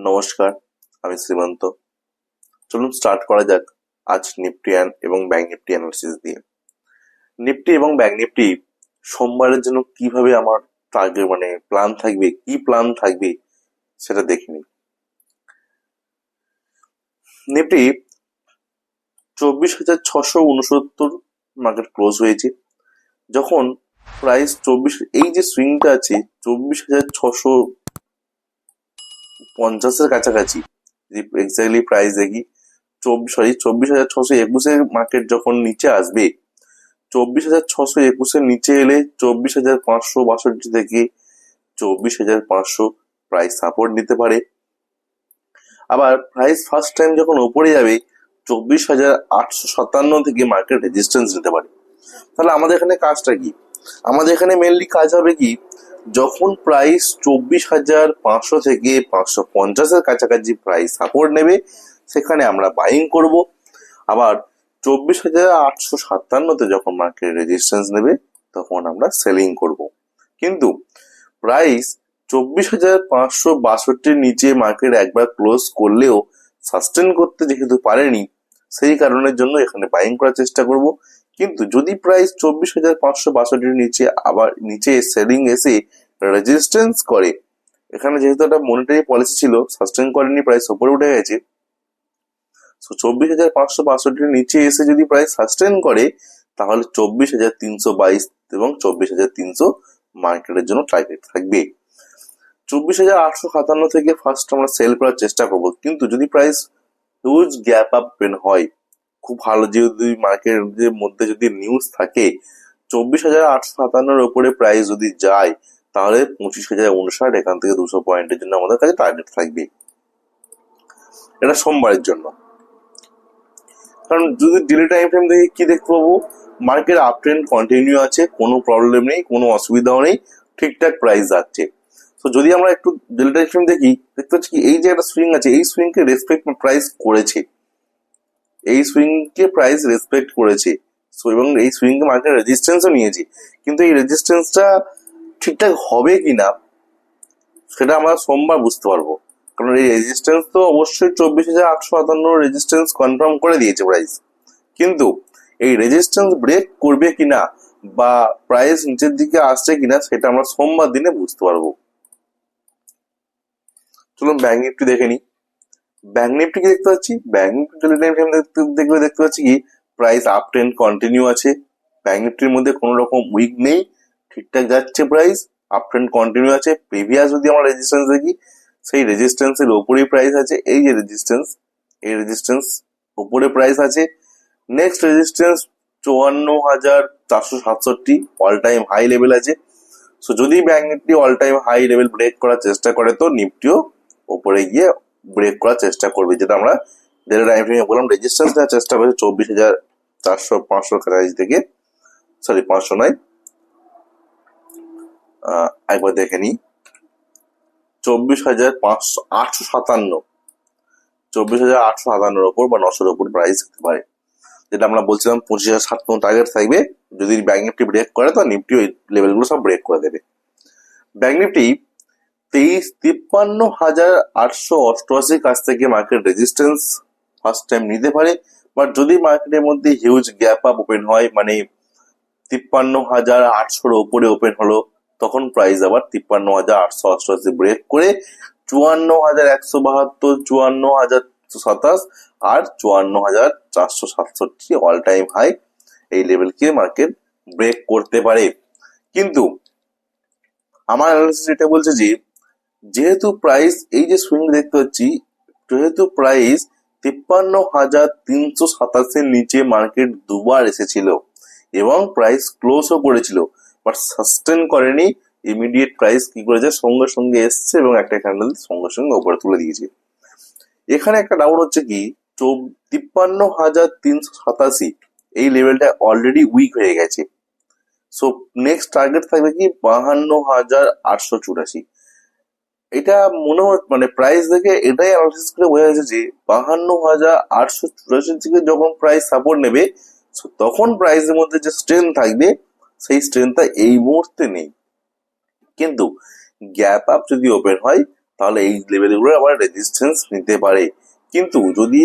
নমস্কার, আমি শ্রীমন্ত। চলুন স্টার্ট করা যাক আজ নিফটি এবং ব্যাংক নিফটি অ্যানালিসিস দিয়ে। নিফটি এবং ব্যাংক নিফটি সোমবারের জন্য কিভাবে আমার টার্গেট প্ল্যান থাকবে, কি প্ল্যান থাকবে সেটা দেখে নিই। নিফটি 24,669 মার্কেট ক্লোজ হয়েছে। যখন প্রাইস এই যে সুইংটা আছে 24,650-এর কাছাকাছি, এক্স্যাক্টলি প্রাইস দেখি 24,621 মার্কেট যখন নিচে আসবে, 24,621 নিচে এলে 24,562 থেকে 24,500 প্রাইস সাপোর্ট নিতে পারে। আবার প্রাইস ফার্স্ট টাইম যখন উপরে যাবে 24,857 থেকে মার্কেট রেজিস্ট্যান্স নিতে পারে। তাহলে আমাদের এখানে কাজটা কি? আমাদের এখানে মেনলি কাজ হবে কি, যখন প্রাইস 24,500 থেকে 550-এর কাছাকাছি প্রাইস সাপোর্ট নেবে, সেখানে আমরা বাইং করব। আবার 24,857-তে যখন মার্কেট রেজিস্ট্যান্স নেবে তখন আমরা সেলিং করব। কিন্তু প্রাইস 24,562-র নিচে মার্কেট একবার ক্লোজ করলেও সাস্টেন করতে যেহেতু পারেনি, সেই কারণের জন্য এখানে বাইং করার চেষ্টা করব। কিন্তু যদি প্রাইস 24,562-র নিচে আবার নিচে সেলিং এসে রেজিস্ট্যান্স করে, এখানে যেহেতু একটা মনিটারি পলিসি ছিল, সাস্টেন করেনি, প্রাইস উপরে উঠে গেছে, 24,562-র নিচে এসে যদি প্রাইস সাস্টেন করে, তাহলে 24,322 এবং 24,300 মার্কেটের জন্য টার্গেট থাকবে। 24,857 থেকে ফার্স্ট আমরা সেল করার চেষ্টা করব। কিন্তু যদি প্রাইস হিউজ গ্যাপ আপ হয়, খুব ভালো যদি মার্কেটের মধ্যে যদি নিউজ থাকে, 24,857-এর উপরে প্রাইস যদি যায়, তাহলে 25,059, এখান থেকে 200 পয়েন্টের জন্য আমাদের কাছে টার্গেট থাকবে। এটা সোমবারের জন্য। কারণ যদি ডেলি টাইম ফ্রেম দেখে কি দেখতে পাবো, মার্কেট আপ ট্রেন্ড কন্টিনিউ আছে, কোনো প্রবলেম নেই, কোনো অসুবিধাও নেই, ঠিকঠাক প্রাইস যাচ্ছে। তো যদি আমরা একটু ডেলি টাইম ফ্রেম দেখি, দেখতে পাচ্ছি কি এই যে একটা সুইং আছে, এই সুইংকে রেসপেক্ট প্রাইস করেছে, এই সুইংকে প্রাইস রেসপেক্ট করেছে এবং এই সুইংকে মার্কেট রেজিস্ট্যান্সও নিয়েছে। কিন্তু এই রেজিস্ট্যান্সটা ঠিকঠাক হবে কিনা সেটা আমরা সোমবার বুঝতে পারবো। কারণ এই রেজিস্ট্যান্স তো অবশ্যই 24,857 রেজিস্ট্যান্স কনফার্ম করে দিয়েছে প্রাইস, কিন্তু এই রেজিস্ট্যান্স ব্রেক করবে কিনা বা প্রাইস নিচের দিকে আসছে কিনা সেটা আমরা সোমবার দিনে বুঝতে পারবো। চলুন ব্যাংক নিফটি দেখে নিই। ব্যাংক নিফটি কি দেখতে পাচ্ছি, ব্যাংক নিফটি দেখতে পাচ্ছি কি প্রাইস আপ ট্রেন্ড কন্টিনিউ আছে। ব্যাংক নিফটির মধ্যে কোনো রকম উইক নেই, ঠিকঠাক যাচ্ছে, প্রাইস আপ ট্রেন্ড কন্টিনিউ আছে। প্রিভিয়াস যদি আমরা রেজিস্ট্যান্স দেখি, সেই রেজিস্ট্যান্সের উপরেই প্রাইস আছে। এই যে রেজিস্ট্যান্স, এই রেজিস্ট্যান্স উপরে প্রাইস আছে। Next resistance 54,467 all time high level আছে। সো যদি bank Nifty all time high level break করার চেষ্টা করে, তো নিফটিও উপরে গিয়ে ব্রেক করার চেষ্টা করবে, যেটা আমরা ডেলি টাইম ফ্রেমে বললাম। রেজিস্ট্যান্স দেওয়ার চেষ্টা করছে 24,400-500 কাছাকাছি থেকে, 500 নয়, একবার দেখে নি, 24,857, 24,857-এর ওপর বা 900-এর ওপর প্রাইস হতে পারে, যেটা আমরা বলছিলাম 25,007 টার্গেট থাকবে। যদি ব্যাংক নিফটি ব্রেক করে, তো নিফটি ওই লেভেলগুলো সব ব্রেক করে দেবে। ব্যাংক নিফটি 53,888 কাছ থেকে মার্কেট রেজিস্ট্যান্স ফার্স্ট টাইম নিতে পারে। বাট যদি মার্কেটের মধ্যে হিউজ গ্যাপ আপ ওপেন হয়, 53,800-র উপরে ওপেন হলো, তখন প্রাইস আবার 53,888 ব্রেক করে 54,172, 54,027 আর 54,467 অল টাইম হাই, এই লেভেলকে মার্কেট ব্রেক করতে পারে। কিন্তু আমার অ্যানালিসিস এটা বলছে যে, যেহেতু প্রাইস এই যে সুইং দেখতে পাচ্ছি, যেহেতু প্রাইস 53,387-এর নিচে মার্কেট দুবার এসেছিল এবং প্রাইস ক্লোজও করেছিল, বাট সাস্টেন করেনি। ইমিডিয়েট প্রাইস কি করেছে, সঙ্গে সঙ্গে এসছে এবং একটা ক্যান্ডেল সঙ্গে সঙ্গে উপরে তুলে দিয়েছে। এখানে একটা ডাউট হচ্ছে কি, 53,387 এই লেভেলটা অলরেডি উইক হয়ে গেছে। সো নেক্সট টার্গেট থাকবে কি 52,884। এটা মনে হয় প্রাইস দেখে এটাই অ্যানালিসিস করে বোঝা যাচ্ছে যে 52,884 থেকে যখন প্রাইস সাপোর্ট নেবে, তখন প্রাইসের মধ্যে যে স্ট্রেংথ থাকবে, সেই স্ট্রেংথটা এই মুহূর্তে নেই। কিন্তু গ্যাপ আপ যদি ওপেন হয়, তাহলে এই লেভেলগুলো আবার রেজিস্ট্যান্স নিতে পারে। কিন্তু যদি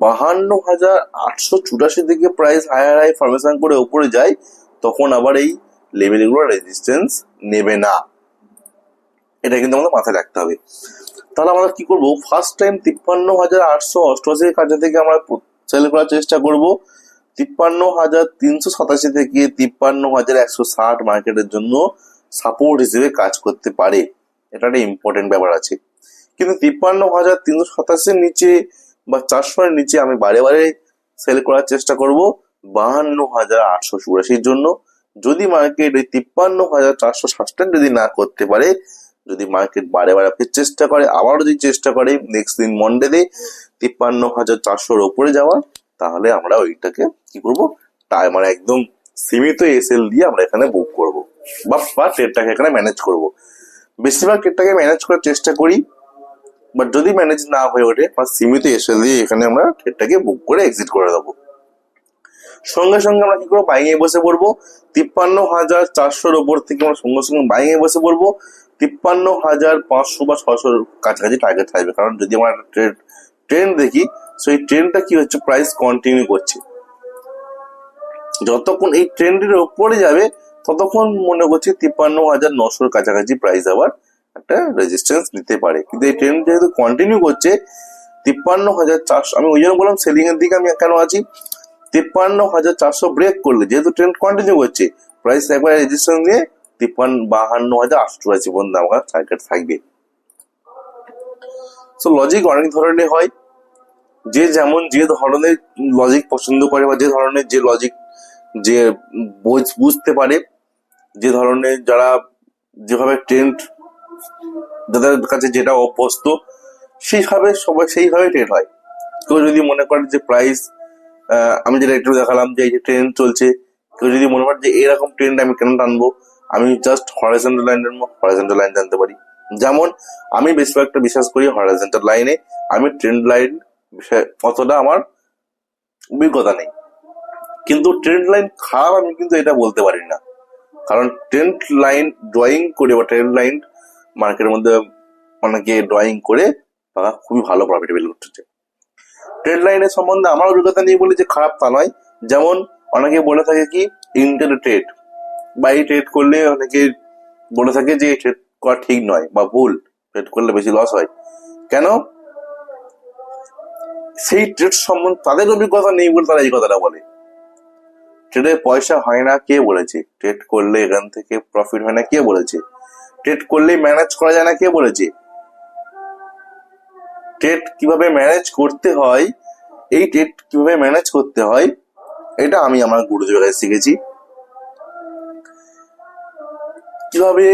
52,884 থেকে প্রাইস হাই ফরমেশন করে উপরে যায়, তখন আবার এই লেভেলগুলো রেজিস্ট্যান্স নেবে না। এটা কিন্তু আমাদের মাথায় রাখতে হবে। তাহলে আমরা কি করব, ফার্স্ট টাইম 53,888 কাছে থেকে আমরা সেল করার চেষ্টা করব। 53,387 থেকে 53,160 মার্কেটের জন্য সাপোর্ট হিসেবে কাজ করতে পারে। এটা একটা ইম্পর্টেন্ট ব্যাপার আছে। কিন্তু 53,387 নিচে বা 400 এর নিচে আমি বারে বারে সেল করার চেষ্টা করব 52,884 জন্য। যদি মার্কেট ওই 53,460 যদি না করতে পারে, যদি মার্কেট বারে বারে চেষ্টা করে, আবার যদি চেষ্টা করে নেক্সট দিন মন্ডেতে 53,400 ওপরে যাওয়ার, তাহলে আমরা ওইটাকে কি করবো, মানে একদম সীমিত এসএল দিয়ে আমরা এখানে বুক করব বা ট্রেডটাকে এখানে ম্যানেজ করব। বেশিরভাগ ট্রেডটাকে ম্যানেজ করার চেষ্টা করি, বাট যদি ম্যানেজ না হয়ে ওঠে বা সীমিত এসএল দিয়ে এখানে আমরা ট্রেডটাকে বুক করে এক্সিট করে দেবো। সঙ্গে সঙ্গে আমরা কি করবো, বাইং এ বসে পড়বো। 53,400 ওপর থেকে আমরা সঙ্গে সঙ্গে বাইং এ বসে পড়বো। 53,500 বা 600 কাছাকাছি টার্গেট থাকবে। কারণ যদি আমরা ট্রেন্ড দেখি, সেই ট্রেন্ডটা কি হচ্ছে, প্রাইস কন্টিনিউ করছে। যতক্ষণ এই ট্রেন্ডের উপরে যাবে ততক্ষণ মনে করছি 53,900 কাছাকাছি প্রাইস আবার একটা রেজিস্ট্যান্স নিতে পারে। কিন্তু এই ট্রেন্ড যেহেতু কন্টিনিউ করছে 53,400, আমি ওই জন্য বললাম সেলিং এর দিকে আমি কেন আছি। 53,400 ব্রেক করলে, যেহেতু ট্রেন্ড কন্টিনিউ করছে, প্রাইস একবার রেজিস্ট্যান্স নিয়ে 52,888 পর্যন্ত আমার টার্গেট থাকবে। সো লজিক অনেক ধরনের হয়, যে যেমন যে ধরনের লজিক পছন্দ করে বা যে ধরনের যে লজিক যে বুঝতে পারে, যে ধরনের যারা যেভাবে ট্রেন্ড যাদের কাছে যেটা অভ্যস্ত, সেইভাবে সবাই সেইভাবে ট্রেড হয়। কেউ যদি মনে করে যে প্রাইস, আমি যেটা একটু দেখালাম যে এই যে ট্রেন্ড চলছে, কেউ যদি মনে করে যে এরকম ট্রেন্ড আমি কেন টানবো, আমি জাস্ট হরাইজন্টাল লাইন টানবো, হরাইজন্টাল লাইন টানতে পারি। যেমন আমি বেশিরভাগটা বিশ্বাস করি হরাইজন্টাল লাইনে, আমি ট্রেন্ড লাইন অতটা আমার অভিজ্ঞতা নেই। কিন্তু ট্রেন্ড লাইন খারাপ আমি কিন্তু এটা বলতে পারি না, কারণ ট্রেন্ড লাইন ড্রয়িং করে বা ট্রেন্ড লাইন মার্কেটের মধ্যে অনেকে ড্রয়িং করে তারা খুবই ভালো প্রফিটেবল করতেছে। ট্রেড লাইনের সম্বন্ধে আমার অভিজ্ঞতা নেই বলে যে খারাপ তা নয়। যেমন অনেকে বলে থাকে কি ইন্টার ট্রেড, বা এই ট্রেড করলে অনেকে বলে থাকে যে ট্রেড করা ঠিক নয় বা ভুল, ট্রেড করলে বেশি লস হয়। কেন? সেই ট্রেড সম্বন্ধে তাদের অভিজ্ঞতা নেই বলে তারা এই কথাটা বলে। ট্রেডে পয়সা হয় না কে বলেছে? ট্রেড করলে এখান থেকে প্রফিট হয় না কে বলেছে? ট্রেড করলে ম্যানেজ করা যায় না কে বলেছে? ট্রেড কিভাবে ম্যানেজ করতে হয়, এই ট্রেড কিভাবে ম্যানেজ করতে হয়, এটা আমি আমার গুরুদেবের কাছে শিখেছি। কিভাবে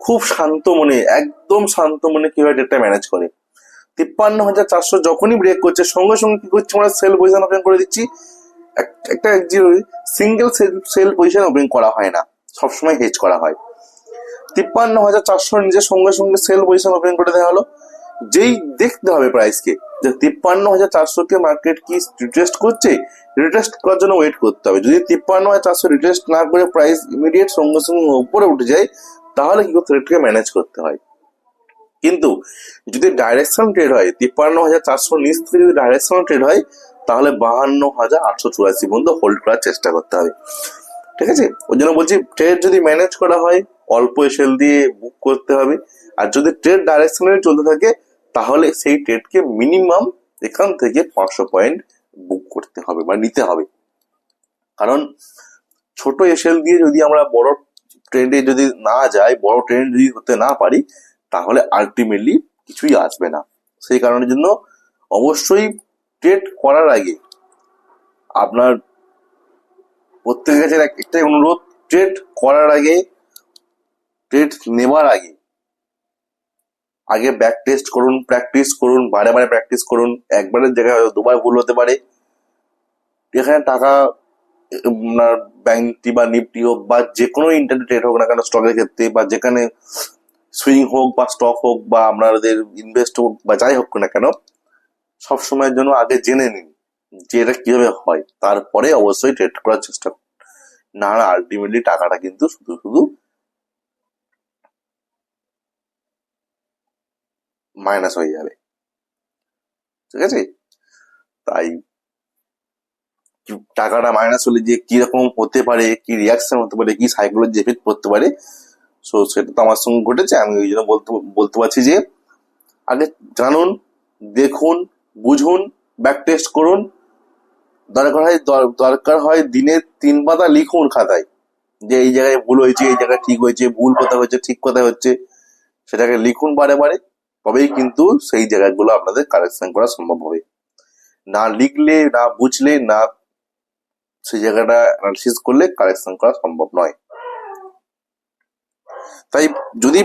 খুব শান্ত মনে, একদম শান্ত মনে কিভাবে ট্রেডটা ম্যানেজ করে। 53,400 যখনই ব্রেক করছে সঙ্গে সঙ্গে কি করছে, আমরা সেল পজিশন ওপেন করে দিচ্ছি। একটা সিঙ্গেল সেল পজিশন ওপেন করা হয় না, সবসময় হেজ করা হয়। 53,400 নিজের সঙ্গে সঙ্গে সেল পজিশন ওপেন করে দেওয়া হলো। যেই দেখতে হবে প্রাইসকে যে 53,400 কে মার্কেট কি রিটেস্ট করছে, রিটেস্ট করার জন্য ওয়েট করতে হবে। যদি 53,400 রিটেস্ট না করে প্রাইস ইমিডিয়েট সঙ্গে সঙ্গে উপরে উঠে যায়, তাহলে কি করতে ট্রেডকে ম্যানেজ করতে হয়। কিন্তু যদি ডাইরেকশন ট্রেড হয়, 53,400 নিচ থেকে যদি ডাইরেকশন ট্রেড হয়, তাহলে 52,884 পর্যন্ত হোল্ড করার চেষ্টা করতে হবে। ঠিক আছে, ওই জন্য বলছি ট্রেড যদি ম্যানেজ করা হয় অল্প এসএল দিয়ে বুক করতে হবে। আর যদি ট্রেড ডাইরেকশনালি চলতে থাকে, তাহলে সেই ট্রেডকে মিনিমাম এখান থেকে 500 পয়েন্ট বুক করতে হবে বা নিতে হবে। কারণ ছোট এসএল দিয়ে যদি আমরা বড় ট্রেন্ডে যদি না যাই, বড় ট্রেন্ড যদি হতে না পারি, তাহলে আলটিমেটলি কিছুই আসবে না। সেই কারণের জন্য অবশ্যই ট্রেড করার আগে আপনার প্রত্যেকের কাছে একটাই অনুরোধ, ট্রেড করার আগে, ট্রেড নেবার আগে ব্যাক টেস্ট করুন, প্র্যাকটিস করুন, বারে বারে প্র্যাকটিস করুন। একবারের জায়গায় হয়তো দুবার ভুল হতে পারে। এখানে টাকা আপনার ব্যাংক নিফটি বা নিফটি হোক বা যে কোনো ইন্টারনেট ট্রেড হোক না কেন, স্টকের ক্ষেত্রে বা যেখানে সুইং হোক বা স্টক হোক বা আপনাদের ইনভেস্ট হোক বা যাই হোক না কেন, সবসময়ের জন্য আগে জেনে নিন যে এটা কিভাবে হয়, তারপরে অবশ্যই ট্রেড করার চেষ্টা করুন। না আলটিমেটলি টাকাটা কিন্তু শুধু শুধু মাইনাস হয়ে যাবে। ঠিক আছে, তাই টাকাটা মাইনাস হলে যে কিরকম হতে পারে, কি রিয়াকশন হতে পারে, কি সাইকোলজি এফেক্ট পড়তে পারে, সো সেটা তো আমার সঙ্গে ঘটেছে। আমি ওই জন্য বলতে পারছি যে আগে জানুন, দেখুন, বুঝুন, ব্যাক টেস্ট করুন, দরকার হয় দিনে 3 পাতা লিখুন খাতায়, যে এই জায়গায় ভুল হয়েছে, এই জায়গায় ঠিক হয়েছে, ভুল কোথায় হচ্ছে, ঠিক কোথায় হচ্ছে, সেটাকে লিখুন বারে বারে। তবেই কিন্তু সেই জায়গাগুলো আপনাদের কারেকশন করা সম্ভব হবে। না লিখলে, না বুঝলে, না সেই জায়গাটা অ্যানালিসিস করলে কারেকশন করা সম্ভব নয়। তাই যদি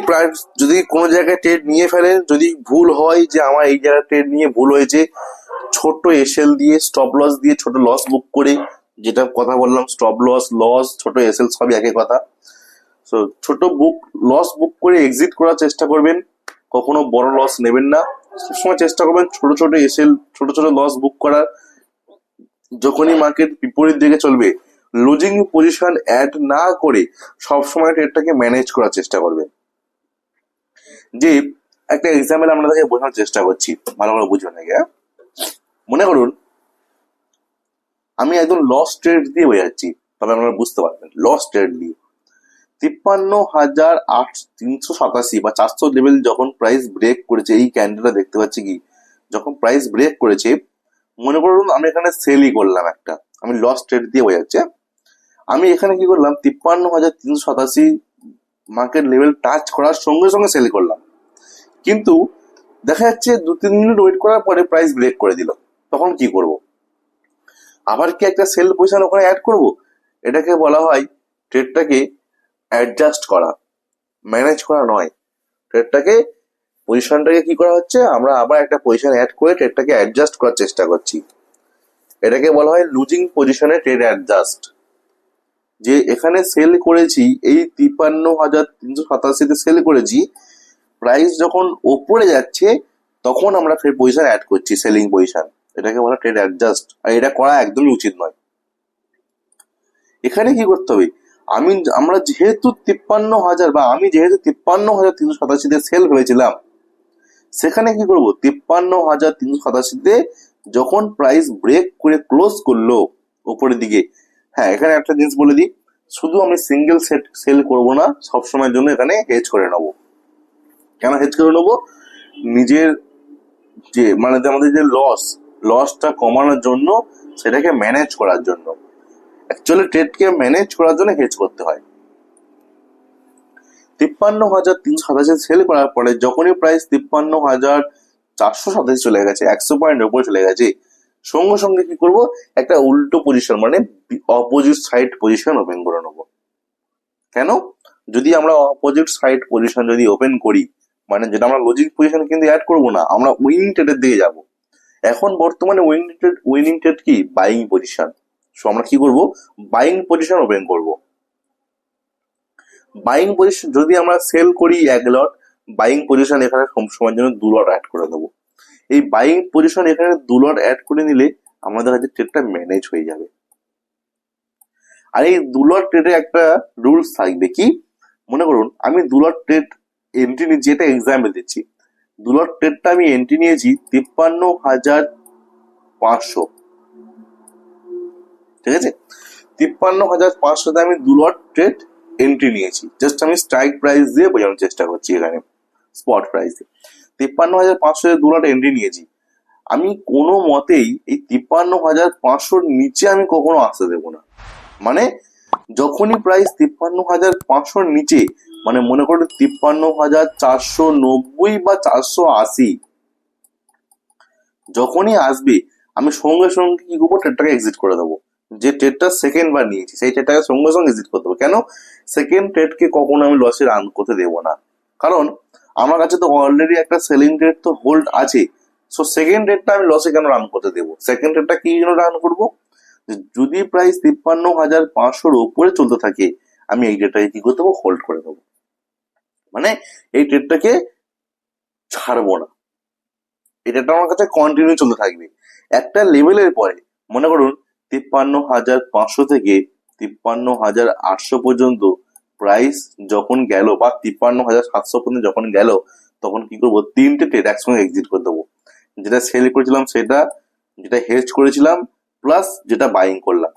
কোনো জায়গায় ট্রেড নিয়ে ফেলেন, যদি ভুল হয় যে আমার এই জায়গায় ট্রেড নিয়ে ভুল হয়েছে, ছোট এসএল দিয়ে, স্টপ লস দিয়ে, ছোট লস বুক করে, যেটা কথা বললাম, স্টপ লস, ছোট এসএল সবই একই কথা। সো ছোট লস বুক করে এক্সিট করার চেষ্টা করবেন, কখনো বড় লস নেবেন না। সবসময় চেষ্টা করবেন ছোট ছোট এসএল, ছোট ছোট লস বুক করার। যখনই মার্কেট বিপরীত দিকে চলবে, লুজিং পজিশন অ্যাড না করে সবসময় ট্রেডটাকে ম্যানেজ করার চেষ্টা করবেন। যে একটা এক্সাম্পল আপনাদেরকে বোঝানোর চেষ্টা করছি, ভালো করে বুঝবেন নাকি। মনে করুন আমি একদম লস ট্রেড দিয়ে বোঝাচ্ছি, তবে আপনারা বুঝতে পারবেন। লস ট্রেড দিয়ে 53,387 বা 400 লেভেল যখন প্রাইস ব্রেক করেছে, এই ক্যান্ডেলটা দেখতে পাচ্ছি কি, যখন প্রাইস ব্রেক করেছে, মনে করুন আমি এখানে সেলই করলাম একটা, আমি লস ট্রেড দিয়ে বোঝাচ্ছি। আমি এখানে কি করলাম, 53,387 মার্কেট লেভেল টাচ করার সঙ্গে সঙ্গে সেল করলাম, কিন্তু দেখা যাচ্ছে 2-3 মিনিট ওয়েট করার পরে প্রাইস ব্রেক করে দিল। তখন কি করব? আবার কি একটা সেল পজিশন ওখানে অ্যাড করব? এটাকে বলা হয় ট্রেডটাকে অ্যাডজাস্ট করা, ম্যানেজ করা নয়। ট্রেডটাকে, পজিশনটাকে কি করা হচ্ছে, আমরা আবার একটা পজিশন অ্যাড করে ট্রেডটাকে অ্যাডজাস্ট করার চেষ্টা করছি। এটাকে বলা হয় লুজিং পজিশনে ট্রেড অ্যাডজাস্ট। যে এখানে সেল করেছি, এই 53,387-তে সেল করেছি, প্রাইস যখন ওপরে যাচ্ছে তখন আমরা ফের পজিশন অ্যাড করছি, সেলিং পজিশন। এটাকে বলা ট্রেড অ্যাডজাস্ট, আর এটা করা একদমই উচিত নয়। এখানে কি করতে হবে, আমরা যেহেতু 53,000 বা আমি যেহেতু 53,387-তে সেল হয়েছিলাম, সেখানে কি করব, 53,387-তে যখন প্রাইস ব্রেক করে ক্লোজ করলো উপরের দিকে, হ্যাঁ এখানে একটা জিনিস বলে দিই, শুধু আমি সিঙ্গেল সেল করব না, সবসময়ের জন্য এখানে হেজ করে নেবো। কেন হেজ করে নেবো? নিজের যে আমাদের যে লসটা কমানোর জন্য, সেটাকে ম্যানেজ করার জন্য। অ্যাকচুয়ালি ট্রেডকে ম্যানেজ করার জন্য হেজ করতে হয়। 53,387 সেল করার পরে যখনই প্রাইস 53,487 চলে গেছে, 100 পয়েন্ট উপরে চলে গেছে, সঙ্গে সঙ্গে কি করব, একটা উল্টো position, opposite side position open করে নেবো। কেন? যদি আমরা অপোজিট সাইড পজিশন যদি ওপেন করি, যেটা আমরা লজিক পজিশন কিন্তু অ্যাড করবো না, আমরা উইনিং ট্রেডের দিকে যাব। এখন বর্তমানে উইনিং ট্রেড কি, বাইং পজিশন। সো আমরা কি করব, বাইং পজিশন ওপেন করব। বাইং পজিশন যদি আমরা সেল করি 1 লট, বাইং পজিশন এখানে সময়ের জন্য 2 লট অ্যাড করে দেবো। এই বাইং পজিশন এখানে 2 লট অ্যাড করে নিলে আমাদের কাছে ট্রেডটা ম্যানেজ হয়ে যাবে। আর এই 2 লট ট্রেডে একটা রুলস থাকবে কি, মনে করুন আমি 2 লট ট্রেড এন্ট্রি নিয়েছি, এটা এক্সাম্পল দিচ্ছি। 2 লট ট্রেডটা আমি এন্ট্রি নিয়েছি 53,500, ঠিক আছে। 53,500-তে আমি 2 লট ট্রেড এন্ট্রি নিয়েছি, জাস্ট আমি স্ট্রাইক প্রাইস দিয়ে বোঝানোর চেষ্টা করছি এখানে, স্পট প্রাইস দিয়ে 53,500-এ 2 লট এন্ট্রি নিয়েছি। আমি কোনো মতেই এই 53,500-র নিচে আমি কখনো আসতে দেবো না। যখনই প্রাইস 53,500-র নিচে, মনে করো 53,490 বা 480 যখনই আসবে, আমি সঙ্গে সঙ্গে কি করবো, ট্রেডটাকে এক্সিট করে দেবো। যে ট্রেডটা সেকেন্ড বার নিয়েছি, সেই ট্রেডটাকে সঙ্গে সঙ্গে এক্সিট করতে হবে। কেন? সেকেন্ড ট্রেডকে কখনো আমি লসে রান করতে দেবো না, কারণ আমার কাছে তো অলরেডি একটা সেলিং ট্রেড তো হোল্ড আছে। সো সেকেন্ড ট্রেডটা আমি লসে কেন রান করতে দেবো? সেকেন্ড ট্রেডটা কি জন্য রান করবো, যদি প্রাইস 53,500-র উপরে চলতে থাকে, আমি এই ট্রেডটাকে কি করতে দেবো, হোল্ড করে দেবো। এই ট্রেডটাকে ছাড়বো না, এটা আমার কাছে কন্টিনিউ চলতে থাকবে। একটা লেভেলের পরে, মনে করুন 53,500 থেকে 53,800 পর্যন্ত প্রাইস যখন গেল, বা 53,700 পর্যন্ত যখন গেল, তখন কি করবো, 3টে ট্রেড একসঙ্গে এক্সিট করে দেবো। যেটা সেল করেছিলাম সেটা, যেটা হেজ করেছিলাম, প্লাস যেটা বাইং করলাম,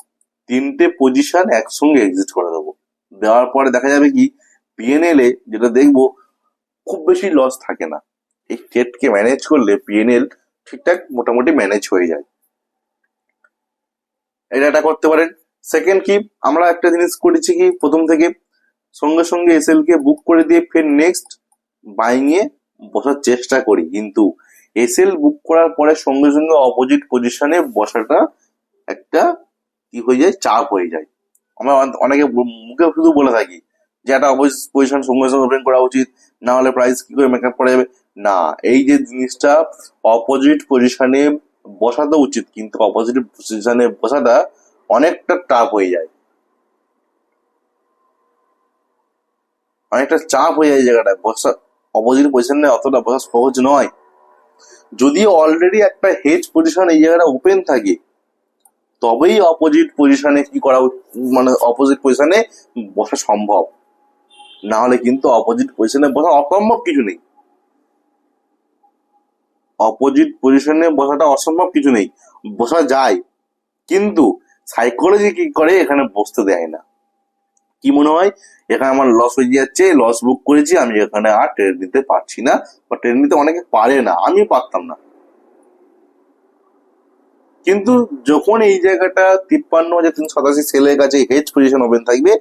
3টে পজিশন একসঙ্গে এক্সিট করে দেবো। দেওয়ার পরে দেখা যাবে কি, পিএনএল এ যেটা দেখবো খুব বেশি লস থাকে না। এই ট্রেডকে ম্যানেজ করলে পিএনএল ঠিকঠাক মোটামুটি ম্যানেজ হয়ে যায়। এটা করতে পারেন। সেকেন্ড কি, আমরা একটা জিনিস করেছি কি, প্রথম থেকে সঙ্গে সঙ্গে এসএল কে বুক করে দিয়ে ফের নেক্সট বাইং এ বসার চেষ্টা করি, কিন্তু এসএল বুক করার পরে সঙ্গে সঙ্গে অপোজিট পজিশনে বসাটা একটা কি হয়ে যায়, চাপ হয়ে যায়। আমরা অনেকে মুখে শুধু বলে থাকি যে একটা অপোজিট পজিশন সঙ্গে সঙ্গে ওপেন করা উচিত, না হলে প্রাইস কি করে মেকআপ করা যাবে। না, এই যে জিনিসটা অপোজিট পজিশনে বসাতে উচিত, কিন্তু অপোজিট পজিশনে বসাটা অনেকটা টাফ হয়ে যায়, অনেকটা চাপ হয়ে যায় জায়গাটা বসা। অপোজিট পজিশনে অতটা বসা সহজ নয়। যদিও অলরেডি একটা হেজ পজিশন এই জায়গাটা ওপেন থাকে, তবেই অপোজিট পজিশনে কি করা মানে অপোজিট পজিশনে বসা সম্ভব, না হলে কিন্তু অপোজিট পজিশনে বসা অসম্ভব কিছু নেই। অপোজিট পজিশনে বসাটা অসম্ভব কিছু নেই, বসা যায়, কিন্তু সাইকোলজি কি করে এখানে বসতে দেয় না। কি মনে হয়, এখানে আমার লস হয়ে যাচ্ছে, লস বুক করেছি, আমি এখানে আর ট্রেড নিতে পারছি না, বা ট্রেড নিতে অনেকে পারে না, আমি পারতাম না। কিন্তু যখন এই জায়গাটা 53,387 সেলের কাছে হেজ পজিশন ওপেন থাকবে,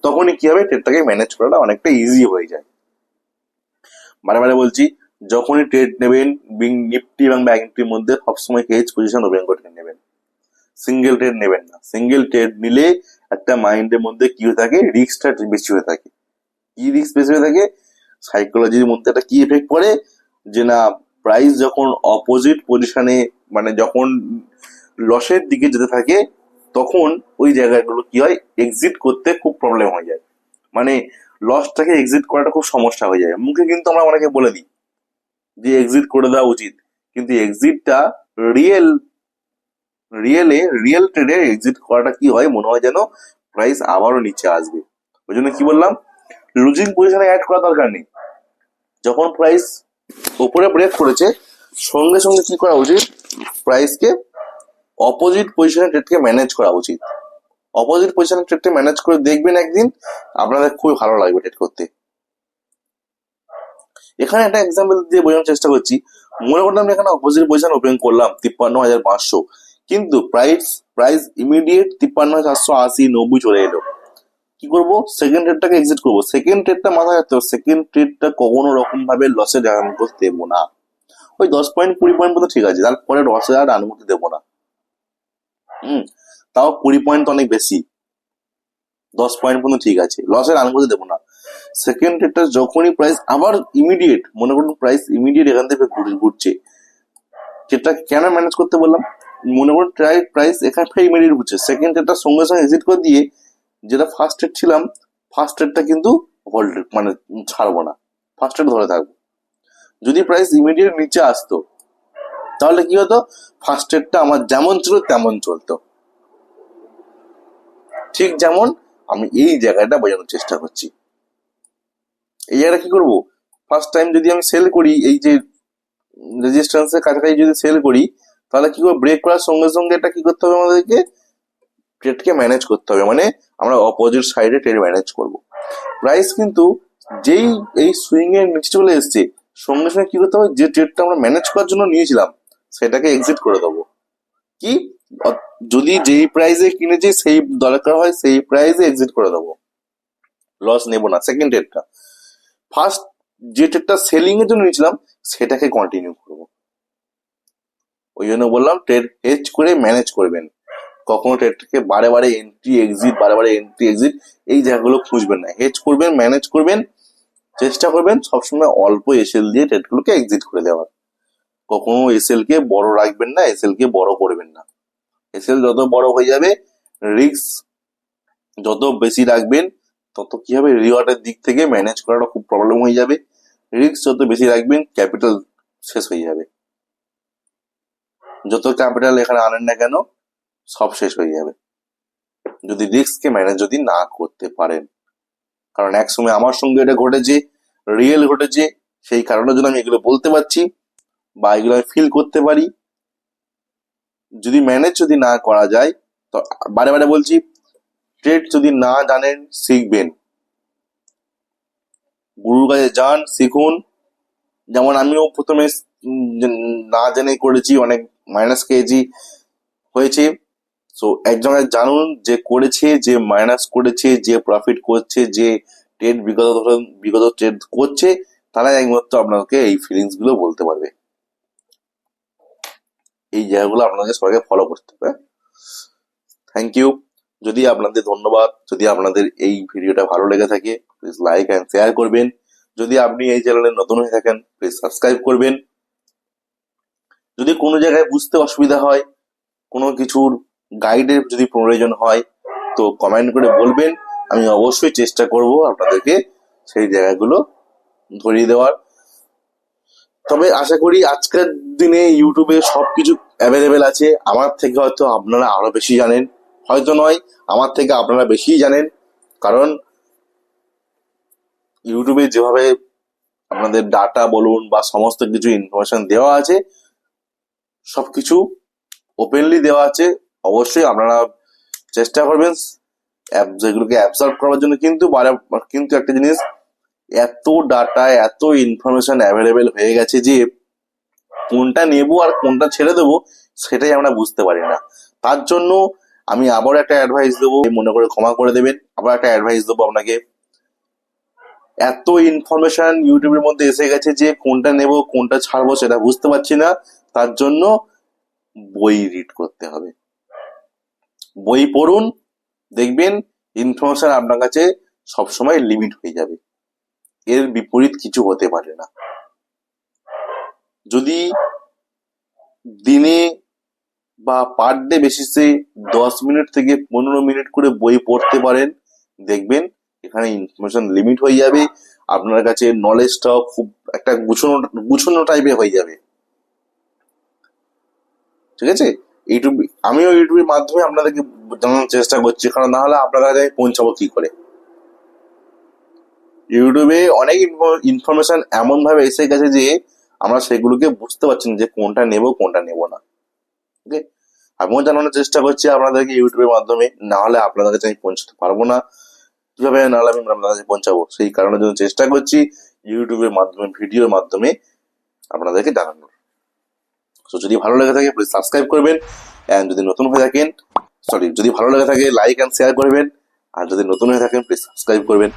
তখনই কি হবে, ট্রেডটাকে ম্যানেজ করাটা অনেকটা ইজি হয়ে যায়। বারে বারে বলছি, যখনই ট্রেড নেবেন নিফটি এবং ব্যাংক নিফটির মধ্যে সবসময় হেজ পজিশন ওপেন করে নেবেন, সিঙ্গেল ট্রেড নেবেন না। সিঙ্গেল ট্রেড নিলে একটা মাইন্ডের মধ্যে কি হয়ে থাকে, রিস্কটা বেশি হয়ে থাকে। কি রিস্ক বেশি হয়ে থাকে, সাইকোলজির মধ্যে একটা কি এফেক্ট পড়ে, যে না, প্রাইস যখন অপোজিট পজিশনে মানে যখন লসের দিকে যেতে থাকে, তখন ওই জায়গাগুলো কি হয়, এক্সিট করতে খুব প্রবলেম হয়ে যায়। মানে লসটাকে এক্সিট করাটা খুব সমস্যা হয়ে যায়। মুখে কিন্তু আমরা অনেকে বলে দিই যে এক্সিট করে দেওয়া উচিত, কিন্তু এক্সিটটা রিয়েল রিয়েল ট্রেডে এক্সিট করাটা কি হয়, মনে হয় যেন প্রাইস আবারও নিচে আসবে। ওই জন্য কি বললাম, লুজিং পজিশনে অ্যাড করা দরকার নেই। যখন প্রাইস উপরে ব্রেক করেছে, সঙ্গে সঙ্গে কি করা উচিত, প্রাইসকে অপোজিট পজিশনে ট্রেডকে ম্যানেজ করা উচিত। অপোজিট পজিশনে ট্রেডকে ম্যানেজ করে দেখবেন একদিন আপনাদের খুবই ভালো লাগবে ট্রেড করতে। এখানে একটা এক্সাম্পল দিয়ে বোঝানোর চেষ্টা করছি। মনে করলাম এখানে অপোজিট পজিশন ওপেন করলাম 53,500, কিন্তু প্রাইস ইমিডিয়েট 53,480, 90 চলে এলো। কি করবো, সেকেন্ড ট্রেডটাকে এক্সিট করবো। সেকেন্ড ট্রেডটা মাথায় রাখতে হবে, সেকেন্ড ট্রেডটা কোনো রকম ভাবে লসে রান করতে দেবো না। ওই 10 পয়েন্ট 20 পয়েন্ট মতো ঠিক আছে, তারপরে লসে আর রান করতে দেবো না। তাও 20 পয়েন্ট তো অনেক বেশি, 10 পয়েন্ট পর্যন্ত ঠিক আছে, লসে রান করতে দেবো না। সেকেন্ড ট্রেডটা যখনই প্রাইস আবার ইমিডিয়েট, মনে করুন প্রাইস ইমিডিয়েট এখান থেকে ঘুরছে, সেটা কেন ম্যানেজ করতে বললাম, মনে করুন প্রাইস এখান থেকে ইমিডিয়েট ঘুরছে, সেকেন্ড ট্রেডটা সঙ্গে সঙ্গে এক্সিট করে দিয়ে যেটা ফার্স্ট ট্রেড ছিলাম, ফার্স্ট ট্রেডটা কিন্তু হোল্ড মানে ছাড়বো না, ফার্স্ট ট্রেড ধরে থাকবো। যদি প্রাইস ইমিডিয়েট নিচে আসতো, তাহলে কি হতো, ফার্স্ট ট্রেডটা আমার যেমন ছিল তেমন চলতো। ঠিক যেমন আমি এই জায়গাটা বোঝানোর চেষ্টা করছি। এই জায়গাটা কি করবো, ফার্স্ট টাইম যদি আমি সেল করি, এই যে রেজিস্ট্যান্সের কাছাকাছি যদি সেল করি, তাহলে কি করবো, ব্রেক করার সঙ্গে সঙ্গে এটা কি করতে হবে, আমাদেরকে ট্রেডকে ম্যানেজ করতে হবে। মানে আমরা অপোজিট সাইডে ট্রেড ম্যানেজ করব। প্রাইস কিন্তু যেই এই সুইং এর নিচে চলে এসছে, সঙ্গে সঙ্গে কি করতে হবে, যে ট্রেডটা আমরা ম্যানেজ করার জন্য নিয়েছিলাম সেটাকে এক্সিট করে দেবো। কি, যদি যেই প্রাইসে কিনেছি সেই দরকার হয় সেই প্রাইসে এক্সিট করে দেবো, লস নেবো না। সেকেন্ড ট্রেডটা, ফার্স্ট যে ট্রেডটা সেলিং এর জন্য নিয়েছিলাম সেটাকে কন্টিনিউ করবো। ওই জন্য বললাম ট্রেড হেজ করে ম্যানেজ করবেন। কখনো ট্রেডটাকে বারে বারে এন্ট্রি এক্সিট এই জায়গাগুলো খুঁজবেন না, হেজ করবেন, ম্যানেজ করবেন, চেষ্টা করবেন সবসময় অল্প এসএল দিয়ে ট্রেডগুলোকে এক্সিট করে দেওয়ার। কখনো এসএল কে বড় রাখবেন না, এসএল কে বড় করবেন না। এসএল যত বড় হয়ে যাবে, রিস্ক যত বেশি রাখবেন, তত কি হবে, রিওয়ার্ডের দিক থেকে ম্যানেজ করাটা খুব প্রবলেম হয়ে যাবে। রিস্ক যত বেশি রাখবেন, ক্যাপিটাল শেষ হয়ে যাবে। যত ক্যাপিটাল এখানে আনেন না কেন, সব শেষ হয়ে যাবে যদি রিস্ককে ম্যানেজ যদি না করতে পারেন। কারণ এক সময় আমার সঙ্গে এটা ঘটেছে, রিয়েল ঘটেছে, সেই কারণের জন্য আমি এগুলো বলতে পারছি বা এগুলো আমি ফিল করতে পারি। যদি ম্যানেজ যদি না করা যায়, তো বারে বারে বলছি, ট্রেড যদি না জানেন শিখবেন, গুরুর কাছে যান, শিখুন। যেমন আমিও প্রথমে না জেনে করেছি, অনেক মাইনাস খেয়েছি, হয়েছে। সো একজনের জানুন যে করেছে, যে মাইনাস করেছে, যে প্রফিট করছে, যে ট্রেড বিগত ট্রেড করছে, তারাই একমাত্র আপনাকে এই ফিলিংস গুলো বলতে পারবে। এই জায়গাগুলো আপনাকে সবাইকে ফলো করতে হবে। Thank you. যদি আপনাদের ধন্যবাদ। যদি আপনাদের এই ভিডিওটা ভালো লেগে থাকে, প্লিজ লাইক অ্যান্ড শেয়ার করবেন। যদি আপনি এই চ্যানেলে নতুন হয়ে থাকেন, প্লিজ সাবস্ক্রাইব করবেন। যদি কোনো জায়গায় বুঝতে অসুবিধা হয়, কোনো কিছুর গাইডের যদি প্রয়োজন হয়, তো কমেন্ট করে বলবেন। আমি অবশ্যই চেষ্টা করব আপনাদেরকে সেই জায়গাগুলো ধরিয়ে দেওয়ার। তবে আশা করি আজকের দিনে ইউটিউবে সবকিছু অ্যাভেলেবেল আছে। আমার থেকে হয়তো আপনারা আরো বেশি জানেন, হয়তো নয়, আমার থেকে আপনারা বেশি জানেন। কারণ ইউটিউবে যেভাবে আপনাদের ডাটা বলুন বা সমস্ত কিছু ইনফরমেশন দেওয়া আছে, সবকিছু ওপেনলি দেওয়া আছে। অবশ্যই আপনারা চেষ্টা করবেন যেগুলোকে অ্যাবজর্ব করার জন্য। কিন্তু একটা জিনিস, এত ডাটা, এত ইনফরমেশন অ্যাভেলেবেল হয়ে গেছে যে কোনটা নেব আর কোনটা ছেড়ে দেবো সেটাই আমরা বুঝতে পারি না। তার জন্য আমি আবার একটা অ্যাডভাইস দেবো, মনে করে ক্ষমা করে দেবেন। আবার একটা অ্যাডভাইস দেবো আপনাকে, এত ইনফরমেশন ইউটিউবের মধ্যে এসে গেছে যে কোনটা নেব কোনটা ছাড়বো সেটা বুঝতে পারছি না। তার জন্য বই রিড করতে হবে, বই পড়ুন, দেখবেন ইনফরমেশন আপনার কাছে সবসময় লিমিট হয়ে যাবে। এর বিপরীত কিছু হতে পারে না। যদি দিনে বা পার ডে বেসিসে 10 মিনিট থেকে 15 মিনিট করে বই পড়তে পারেন, দেখবেন এখানে ইনফরমেশন লিমিট হয়ে যাবে। আপনার কাছে নলেজটাও খুব একটা গুছানো টাইপের হয়ে যাবে। ঠিক আছে? আমিও ইউটিউবের মাধ্যমে আপনাদেরকে জানানোর চেষ্টা করছি, কারণ না হলে আপনার কাছে পৌঁছাবো কি করে। ইউটিউবে অনেক ইনফরমেশন এমন ভাবে এসে গেছে যে আমরা সেগুলোকে বুঝতে পারছি না যে কোনটা নেব কোনটা নেব না। ওকে, আমিও জানানোর চেষ্টা করছি আপনাদেরকে ইউটিউবের মাধ্যমে, না হলে আপনাদের কাছে আমি পৌঁছতে পারবো না। কিভাবে না হলে আমি আপনাদের কাছে পৌঁছাবো, সেই কারণের জন্য চেষ্টা করছি ইউটিউবের মাধ্যমে, ভিডিওর মাধ্যমে আপনাদেরকে জানানোর। তো যদি ভালো লেগে থাকে প্লিজ সাবস্ক্রাইব করবেন, এন্ড যদি নতুন হয়ে থাকেন যদি ভালো লেগে থাকে লাইক এন্ড শেয়ার করবেন, আর যদি নতুন হয়ে থাকেন প্লিজ সাবস্ক্রাইব করবেন।